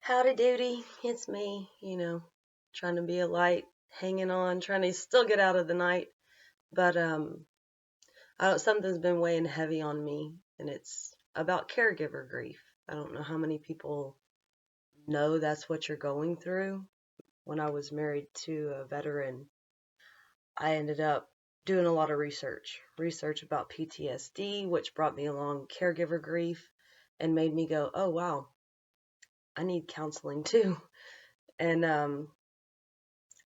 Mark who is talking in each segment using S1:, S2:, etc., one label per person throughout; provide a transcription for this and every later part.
S1: Howdy doody, it's me, trying to be a light, hanging on, trying to still get out of the night. But I don't, something's been weighing heavy on me, and it's about caregiver grief. I don't know how many people know that's what you're going through. When I was married to a veteran, I ended up doing a lot of research about PTSD, which brought me along caregiver grief and made me go, oh wow, I need counseling too. And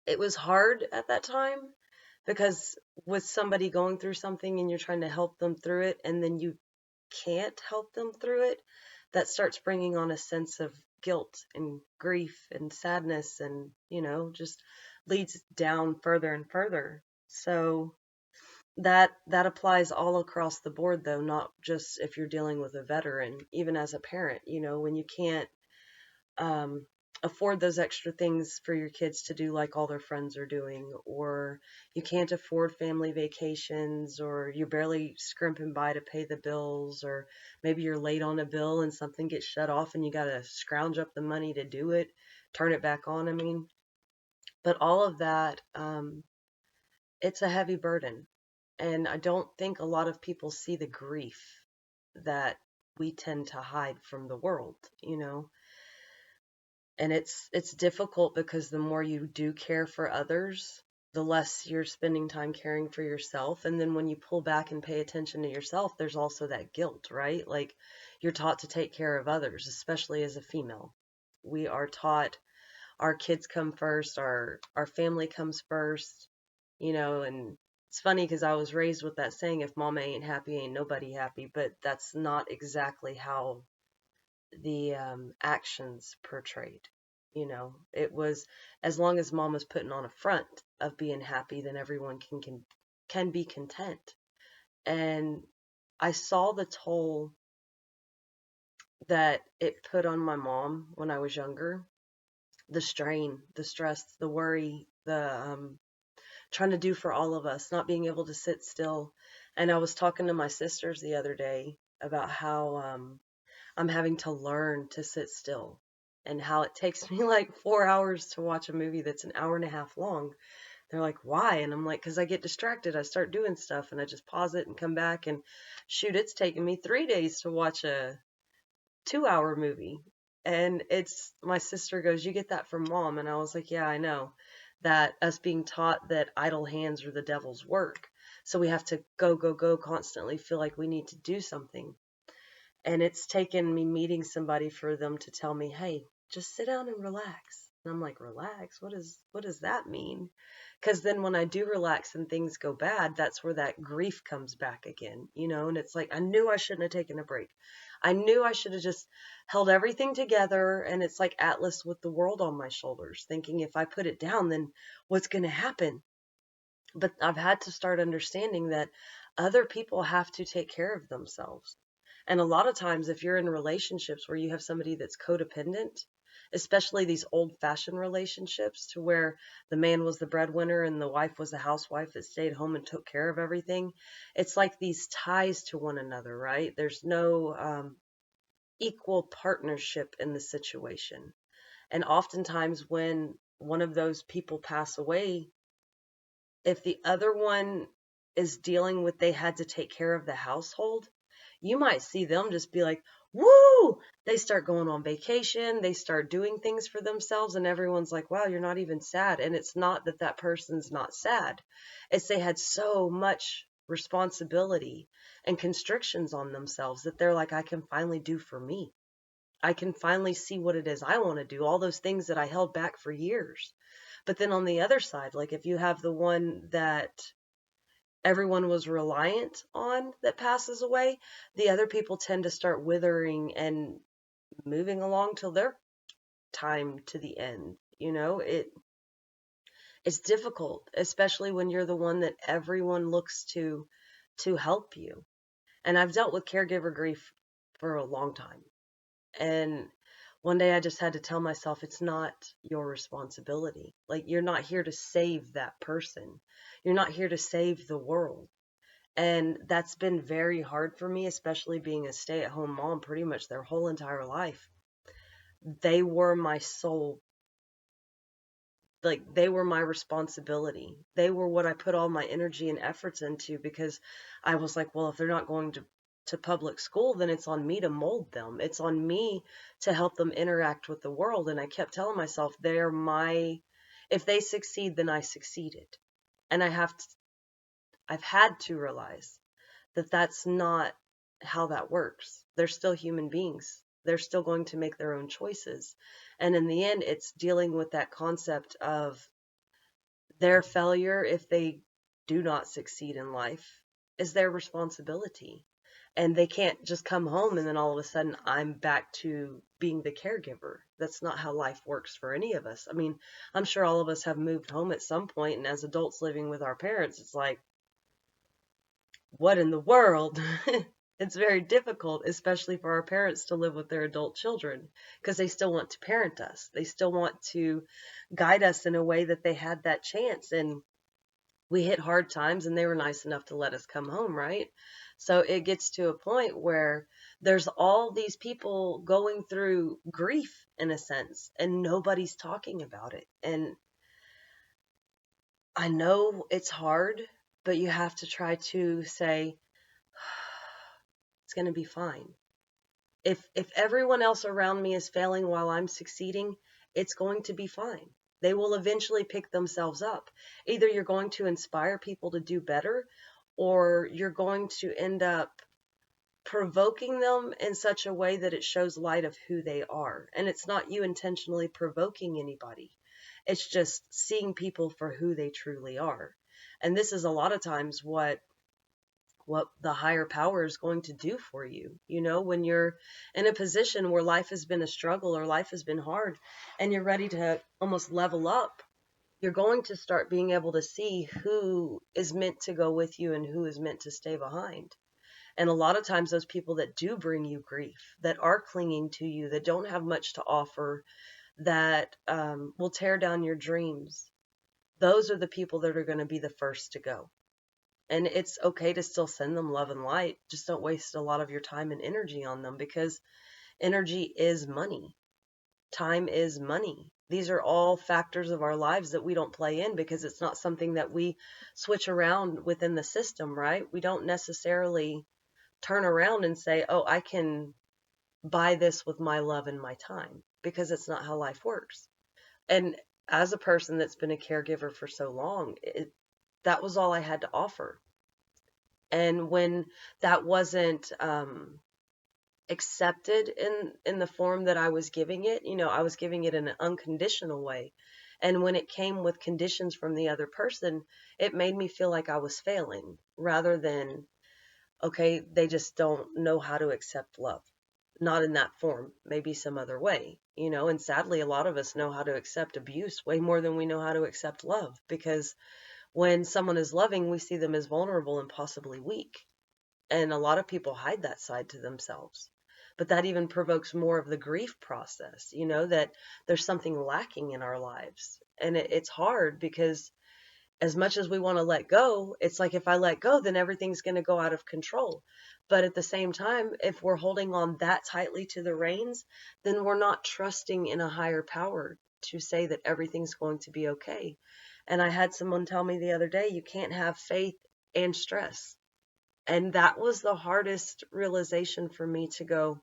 S1: it was hard at that time because with somebody going through something and you're trying to help them through it and then you can't help them through it, that starts bringing on a sense of guilt and grief and sadness and, just leads down further and further. So that applies all across the board though, not just if you're dealing with a veteran, even as a parent, when you can't um, afford those extra things for your kids to do like all their friends are doing, or you can't afford family vacations, or you're barely scrimping by to pay the bills, or maybe you're late on a bill and something gets shut off and you got to scrounge up the money to do it, turn it back on. I mean, but all of that, it's a heavy burden. And I don't think a lot of people see the grief that we tend to hide from the world, you know? And it's difficult because the more you do care for others, the less you're spending time caring for yourself. And then when you pull back and pay attention to yourself, there's also that guilt, right? Like you're taught to take care of others, especially as a female. We are taught our kids come first, our family comes first, and it's funny because I was raised with that saying, if mama ain't happy, ain't nobody happy, but that's not exactly how the actions portrayed. It was, as long as mom was putting on a front of being happy, then everyone can be content. And I saw the toll that it put on my mom when I was younger. The strain, the stress, the worry, the trying to do for all of us, not being able to sit still. And I was talking to my sisters the other day about how I'm having to learn to sit still and how it takes me like 4 hours to watch a movie that's an hour and a half long. They're like, why? And I'm like, because I get distracted. I start doing stuff and I just pause it and come back. And shoot, it's taken me 3 days to watch a 2 hour movie. And my sister goes, you get that from mom. And I was like, yeah, I know that us being taught that idle hands are the devil's work. So we have to go, go, go constantly feel like we need to do something. And it's taken me meeting somebody for them to tell me, hey, just sit down and relax. And I'm like, relax? What does that mean? Because then when I do relax and things go bad, that's where that grief comes back again, and it's like, I knew I shouldn't have taken a break. I knew I should have just held everything together. And it's like Atlas with the world on my shoulders, thinking if I put it down, then what's going to happen? But I've had to start understanding that other people have to take care of themselves. And a lot of times, if you're in relationships where you have somebody that's codependent, especially these old fashioned relationships to where the man was the breadwinner and the wife was the housewife that stayed home and took care of everything, it's like these ties to one another, right? There's no equal partnership in the situation. And oftentimes, when one of those people pass away, if the other one is dealing with they had to take care of the household, you might see them just be like, woo! They start going on vacation, they start doing things for themselves, and everyone's like, wow, you're not even sad. And it's not that that person's not sad, it's they had so much responsibility and constrictions on themselves that they're like, I can finally do for me. I can finally see what it is I want to do, all those things that I held back for years. But then on the other side, like if you have the one that everyone was reliant on that passes away, the other people tend to start withering and moving along till their time to the end. It's difficult, especially when you're the one that everyone looks to help you. And I've dealt with caregiver grief for a long time. And one day I just had to tell myself it's not your responsibility. Like, you're not here to save that person. You're not here to save the world. And that's been very hard for me, especially being a stay at home mom pretty much their whole entire life. they were my soul. Like, they were my responsibility. They were what I put all my energy and efforts into, because I was like, well, if they're not going to public school, then it's on me to mold them. It's on me to help them interact with the world. And I kept telling myself, if they succeed, then I succeeded. And I've had to realize that that's not how that works. They're still human beings. They're still going to make their own choices. And in the end, it's dealing with that concept of their failure, if they do not succeed in life, is their responsibility. And they can't just come home and then all of a sudden I'm back to being the caregiver. That's not how life works for any of us. I mean, I'm sure all of us have moved home at some point, and as adults living with our parents, it's like, what in the world? It's very difficult, especially for our parents, to live with their adult children, because they still want to parent us. They still want to guide us in a way that they had that chance. And we hit hard times and they were nice enough to let us come home, right? So it gets to a point where there's all these people going through grief in a sense, and nobody's talking about it. And I know it's hard, but you have to try to say, it's going to be fine. If everyone else around me is failing while I'm succeeding, it's going to be fine. They will eventually pick themselves up. Either you're going to inspire people to do better, or you're going to end up provoking them in such a way that it shows light of who they are. And it's not you intentionally provoking anybody. It's just seeing people for who they truly are. And this is a lot of times what the higher power is going to do for you. You know, when you're in a position where life has been a struggle or life has been hard and you're ready to almost level up, you're going to start being able to see who is meant to go with you and who is meant to stay behind. And a lot of times, those people that do bring you grief, that are clinging to you, that don't have much to offer, that will tear down your dreams, those are the people that are going to be the first to go. And it's okay to still send them love and light. Just don't waste a lot of your time and energy on them, because energy is money. Time is money. These are all factors of our lives that we don't play in, because it's not something that we switch around within the system, right? We don't necessarily turn around and say, oh, I can buy this with my love and my time, because it's not how life works. And as a person that's been a caregiver for so long, that was all I had to offer. And when that wasn't accepted in the form that I was giving it, you know, I was giving it in an unconditional way. And when it came with conditions from the other person, it made me feel like I was failing, rather than, okay, they just don't know how to accept love. Not in that form, maybe some other way, you know. And sadly, a lot of us know how to accept abuse way more than we know how to accept love, because when someone is loving, we see them as vulnerable and possibly weak. And a lot of people hide that side to themselves. But that even provokes more of the grief process, you know, that there's something lacking in our lives. And it's hard, because as much as we want to let go, it's like, if I let go, then everything's going to go out of control. But at the same time, if we're holding on that tightly to the reins, then we're not trusting in a higher power to say that everything's going to be okay. And I had someone tell me the other day, you can't have faith and stress. And that was the hardest realization for me to go,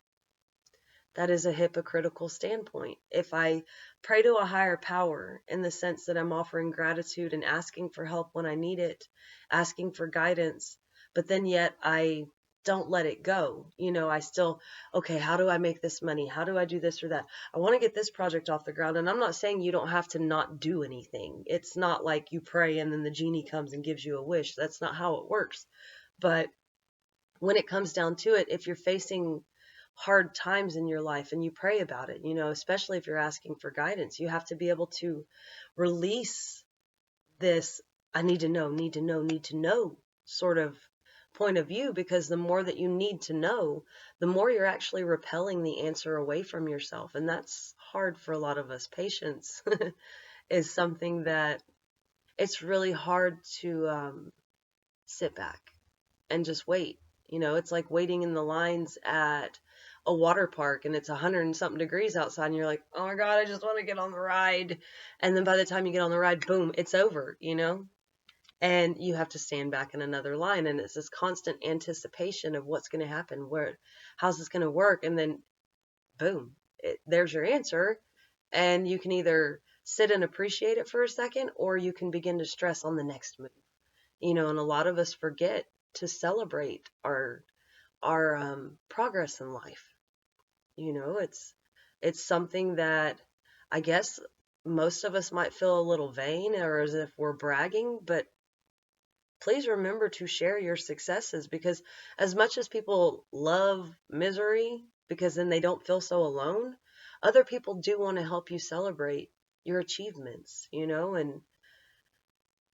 S1: that is a hypocritical standpoint. If I pray to a higher power in the sense that I'm offering gratitude and asking for help when I need it, asking for guidance, but then yet I don't let it go. You know, I still, okay, how do I make this money? How do I do this or that? I want to get this project off the ground. And I'm not saying you don't have to not do anything. It's not like you pray and then the genie comes and gives you a wish. That's not how it works. But when it comes down to it, if you're facing hard times in your life and you pray about it, you know, especially if you're asking for guidance, you have to be able to release this I need to know, need to know, need to know sort of point of view, because the more that you need to know, the more you're actually repelling the answer away from yourself. And that's hard for a lot of us. Patience is something that it's really hard to sit back and just wait. You know, it's like waiting in the lines at a water park and it's 100 and something degrees outside and you're like, oh my God, I just want to get on the ride. And then by the time you get on the ride, boom, it's over, and you have to stand back in another line. And it's this constant anticipation of what's going to happen, how's this going to work? And then boom, there's your answer. And you can either sit and appreciate it for a second, or you can begin to stress on the next move, and a lot of us forget to celebrate our progress in life. It's something that I guess most of us might feel a little vain or as if we're bragging, but please remember to share your successes, because as much as people love misery because then they don't feel so alone, other people do want to help you celebrate your achievements, and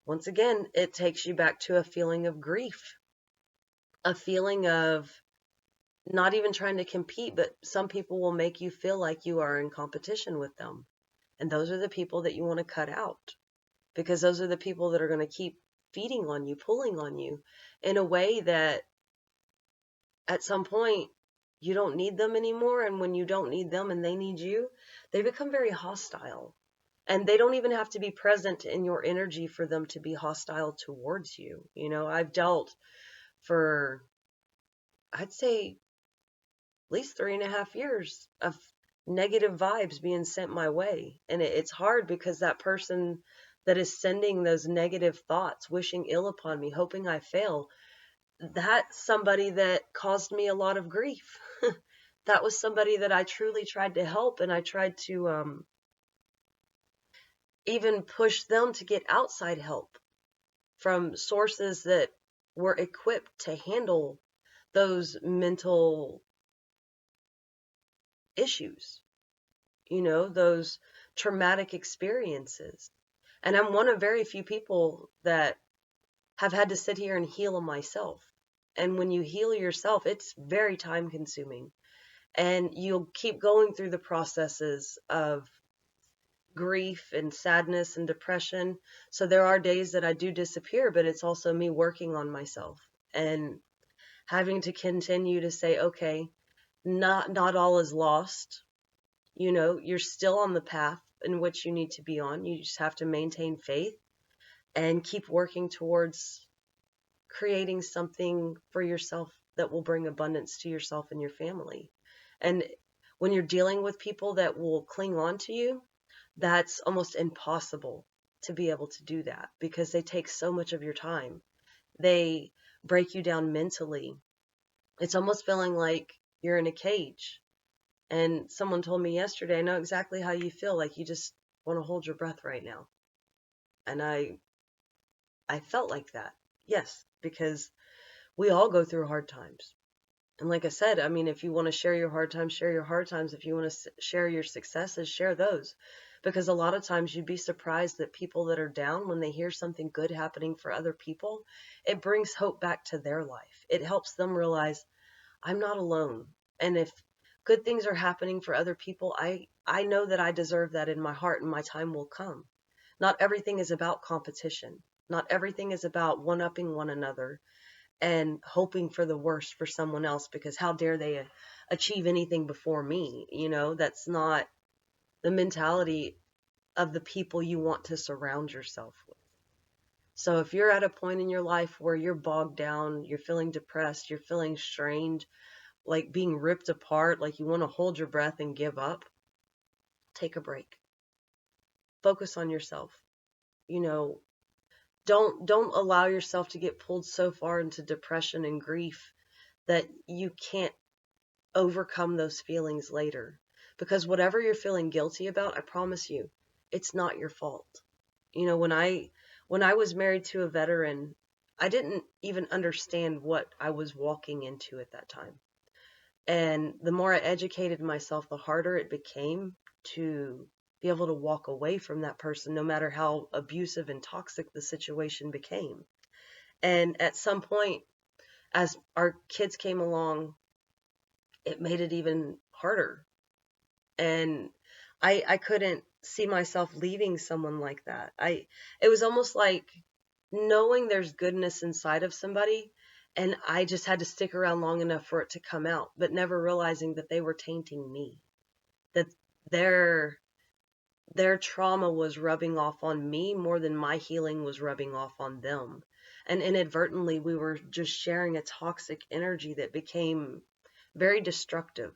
S1: once again, it takes you back to a feeling of grief, a feeling of not even trying to compete, but some people will make you feel like you are in competition with them. And those are the people that you want to cut out, because those are the people that are going to keep feeding on you, pulling on you in a way that at some point you don't need them anymore. And when you don't need them and they need you, they become very hostile. And they don't even have to be present in your energy for them to be hostile towards you. I've dealt for, I'd say, at least 3.5 years of negative vibes being sent my way. And it's hard because that person that is sending those negative thoughts, wishing ill upon me, hoping I fail, that's somebody that caused me a lot of grief. That was somebody that I truly tried to help, and I tried to even push them to get outside help from sources that were equipped to handle those mental issues, those traumatic experiences. And I'm one of very few people that have had to sit here and heal myself. And when you heal yourself, it's very time consuming. And you'll keep going through the processes of grief and sadness and depression. So there are days that I do disappear, but it's also me working on myself and having to continue to say, okay, not all is lost. You're still on the path in which you need to be on. You just have to maintain faith and keep working towards creating something for yourself that will bring abundance to yourself and your family. And when you're dealing with people that will cling on to you, that's almost impossible to be able to do that, because they take so much of your time. They break you down mentally. It's almost feeling like you're in a cage. And someone told me yesterday, I know exactly how you feel, like you just want to hold your breath right now. And I felt like that. Yes, because we all go through hard times. And like I said, I mean, if you want to share your hard times, share your hard times. If you want to share your successes, share those. Because a lot of times you'd be surprised that people that are down, when they hear something good happening for other people, it brings hope back to their life. It helps them realize, I'm not alone. And if good things are happening for other people, I know that I deserve that in my heart, and my time will come. Not everything is about competition. Not everything is about one-upping one another and hoping for the worst for someone else, because how dare they achieve anything before me? That's not the mentality of the people you want to surround yourself with. So if you're at a point in your life where you're bogged down, you're feeling depressed, you're feeling strained, like being ripped apart, like you want to hold your breath and give up, take a break. Focus on yourself. Don't allow yourself to get pulled so far into depression and grief that you can't overcome those feelings later. Because whatever you're feeling guilty about, I promise you, it's not your fault. When I was married to a veteran, I didn't even understand what I was walking into at that time. And the more I educated myself, the harder it became to be able to walk away from that person, no matter how abusive and toxic the situation became. And at some point, as our kids came along, it made it even harder. And I couldn't see myself leaving someone like that. It was almost like knowing there's goodness inside of somebody And I just had to stick around long enough for it to come out, but never realizing that they were tainting me, that their their trauma was rubbing off on me more than my healing was rubbing off on them. And inadvertently, we were just sharing a toxic energy that became very destructive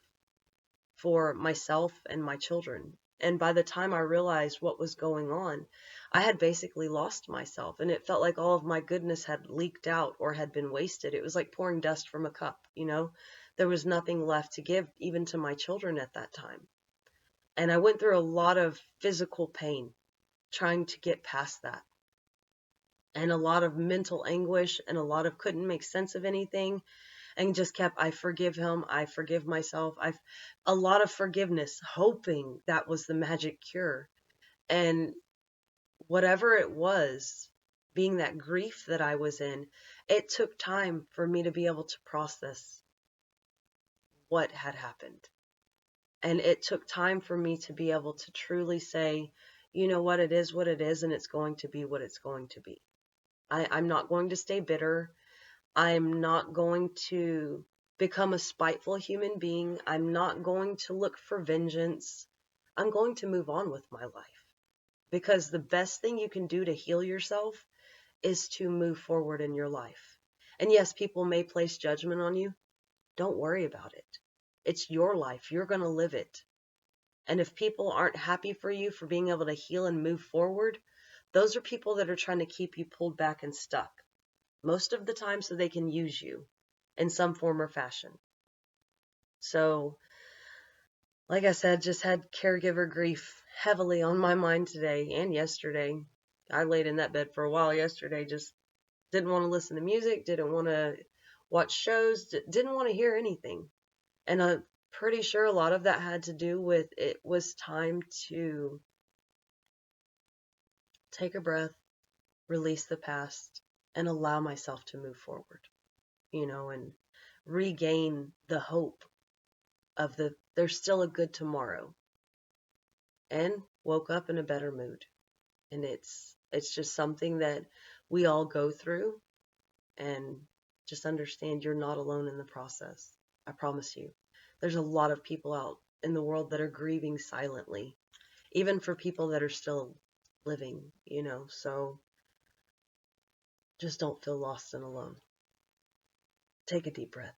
S1: for myself and my children. And by the time I realized what was going on, I had basically lost myself. And it felt like all of my goodness had leaked out or had been wasted. It was like pouring dust from a cup, you know? There was nothing left to give, even to my children at that time. And I went through a lot of physical pain trying to get past that, and a lot of mental anguish, and a lot of couldn't make sense of anything, and just kept, I forgive him, I forgive myself, I've a lot of forgiveness, hoping that was the magic cure. And whatever it was, being that grief that I was in, it took time for me to be able to process what had happened. And it took time for me to be able to truly say, you know what, it is what it is, and it's going to be what it's going to be. I'm not going to stay bitter. I'm not going to become a spiteful human being. I'm not going to look for vengeance. I'm going to move on with my life. Because the best thing you can do to heal yourself is to move forward in your life. And yes, people may place judgment on you. Don't worry about it. It's your life. You're going to live it. And if people aren't happy for you for being able to heal and move forward, those are people that are trying to keep you pulled back and stuck, most of the time, so they can use you in some form or fashion. So, like I said, just had caregiver grief heavily on my mind today and yesterday. I laid in that bed for a while yesterday, just didn't want to listen to music, didn't want to watch shows, didn't want to hear anything. And I'm pretty sure a lot of that had to do with it was time to take a breath, release the past, and allow myself to move forward, and regain the hope of there's still a good tomorrow, and woke up in a better mood. And it's just something that we all go through, and just understand you're not alone in the process. I promise you. There's a lot of people out in the world that are grieving silently, even for people that are still living. So just don't feel lost and alone. Take a deep breath.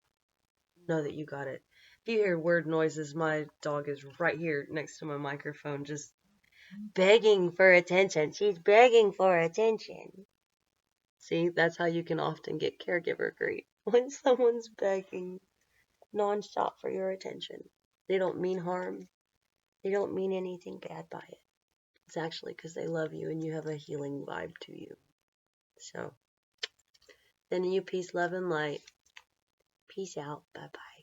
S1: Know that you got it. If you hear weird noises, my dog is right here next to my microphone, just begging for attention. She's begging for attention. See, that's how you can often get caregiver grief. When someone's begging nonstop for your attention. They don't mean harm. They don't mean anything bad by it. It's actually because they love you and you have a healing vibe to you. So, sending you peace, love, and light. Peace out. Bye-bye.